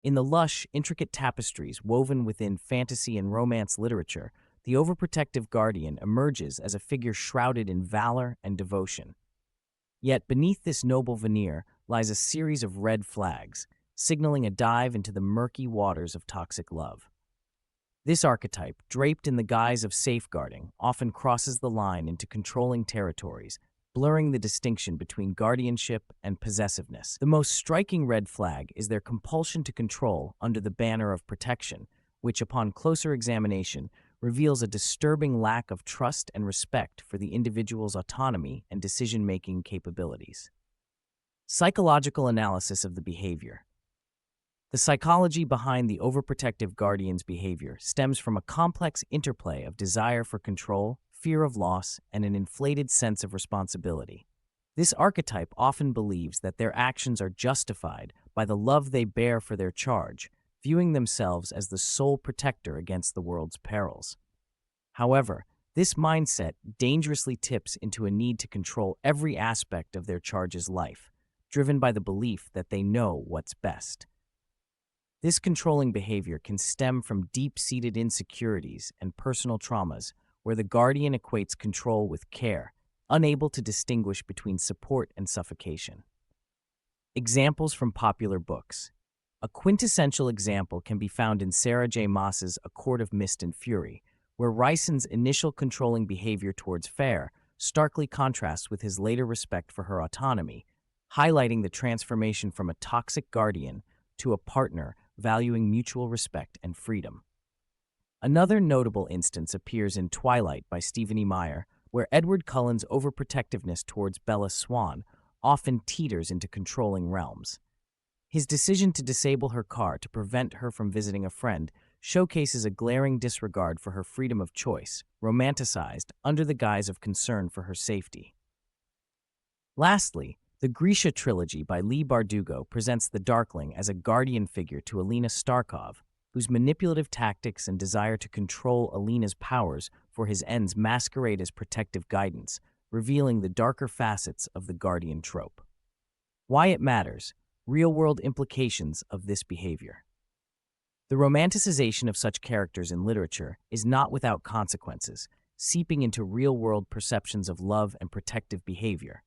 In the lush, intricate tapestries woven within fantasy and romance literature, the overprotective guardian emerges as a figure shrouded in valor and devotion. Yet beneath this noble veneer lies a series of red flags, signaling a dive into the murky waters of toxic love. This archetype, draped in the guise of safeguarding, often crosses the line into controlling territories, blurring the distinction between guardianship and possessiveness. The most striking red flag is their compulsion to control under the banner of protection, which, upon closer examination, reveals a disturbing lack of trust and respect for the individual's autonomy and decision-making capabilities. Psychological analysis of the behavior. The psychology behind the overprotective guardian's behavior stems from a complex interplay of desire for control, fear of loss, and an inflated sense of responsibility. This archetype often believes that their actions are justified by the love they bear for their charge, viewing themselves as the sole protector against the world's perils. However, this mindset dangerously tips into a need to control every aspect of their charge's life, driven by the belief that they know what's best. This controlling behavior can stem from deep-seated insecurities and personal traumas, where the guardian equates control with care, unable to distinguish between support and suffocation. Examples from popular books. A quintessential example can be found in Sarah J. Maas's A Court of Mist and Fury, where Ryson's initial controlling behavior towards Fair starkly contrasts with his later respect for her autonomy, highlighting the transformation from a toxic guardian to a partner valuing mutual respect and freedom. Another notable instance appears in Twilight by Stephen E. Meyer, where Edward Cullen's overprotectiveness towards Bella Swan often teeters into controlling realms. His decision to disable her car to prevent her from visiting a friend showcases a glaring disregard for her freedom of choice, romanticized under the guise of concern for her safety. Lastly, the Grisha trilogy by Leigh Bardugo presents the Darkling as a guardian figure to Alina Starkov, whose manipulative tactics and desire to control Alina's powers for his ends masquerade as protective guidance, revealing the darker facets of the guardian trope. Why it matters: real-world implications of this behavior. The romanticization of such characters in literature is not without consequences, seeping into real-world perceptions of love and protective behavior.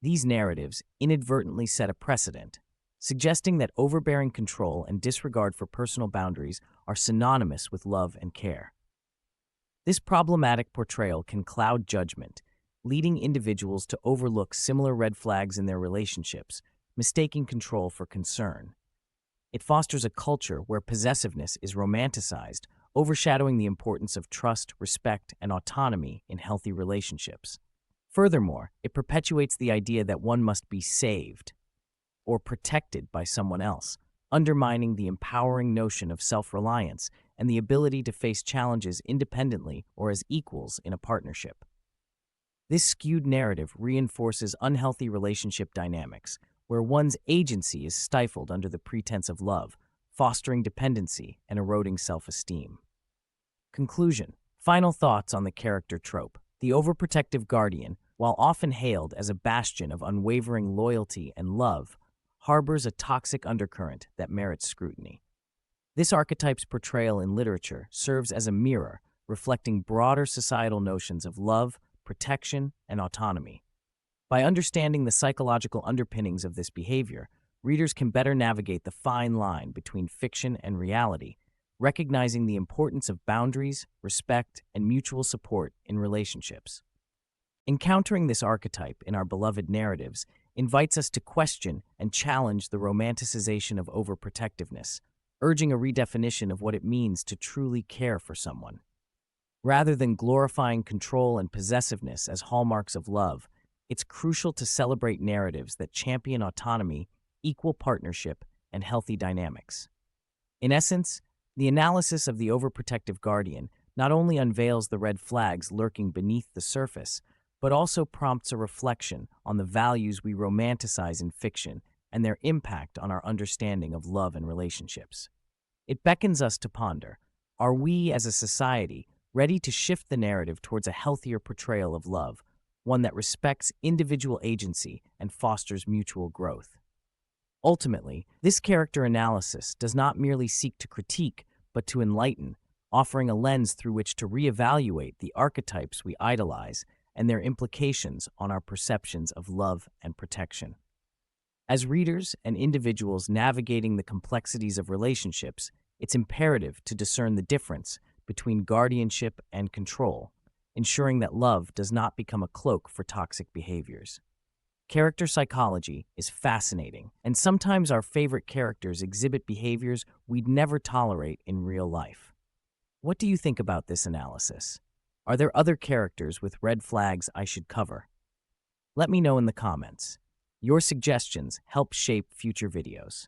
These narratives inadvertently set a precedent, suggesting that overbearing control and disregard for personal boundaries are synonymous with love and care. This problematic portrayal can cloud judgment, leading individuals to overlook similar red flags in their relationships, mistaking control for concern. It fosters a culture where possessiveness is romanticized, overshadowing the importance of trust, respect, and autonomy in healthy relationships. Furthermore, it perpetuates the idea that one must be saved or protected by someone else, undermining the empowering notion of self-reliance and the ability to face challenges independently or as equals in a partnership. This skewed narrative reinforces unhealthy relationship dynamics, where one's agency is stifled under the pretense of love, fostering dependency and eroding self-esteem. Conclusion. Final thoughts on the character trope. The overprotective guardian, while often hailed as a bastion of unwavering loyalty and love, harbors a toxic undercurrent that merits scrutiny. This archetype's portrayal in literature serves as a mirror, reflecting broader societal notions of love, protection, and autonomy. By understanding the psychological underpinnings of this behavior, readers can better navigate the fine line between fiction and reality, recognizing the importance of boundaries, respect, and mutual support in relationships. Encountering this archetype in our beloved narratives invites us to question and challenge the romanticization of overprotectiveness, urging a redefinition of what it means to truly care for someone. Rather than glorifying control and possessiveness as hallmarks of love, it's crucial to celebrate narratives that champion autonomy, equal partnership, and healthy dynamics. In essence, the analysis of the overprotective guardian not only unveils the red flags lurking beneath the surface, but also prompts a reflection on the values we romanticize in fiction and their impact on our understanding of love and relationships. It beckons us to ponder: are we as a society ready to shift the narrative towards a healthier portrayal of love, one that respects individual agency and fosters mutual growth? Ultimately, this character analysis does not merely seek to critique, but to enlighten, offering a lens through which to reevaluate the archetypes we idolize and their implications on our perceptions of love and protection. As readers and individuals navigating the complexities of relationships, it's imperative to discern the difference between guardianship and control, ensuring that love does not become a cloak for toxic behaviors. Character psychology is fascinating, and sometimes our favorite characters exhibit behaviors we'd never tolerate in real life. What do you think about this analysis? Are there other characters with red flags I should cover? Let me know in the comments. Your suggestions help shape future videos.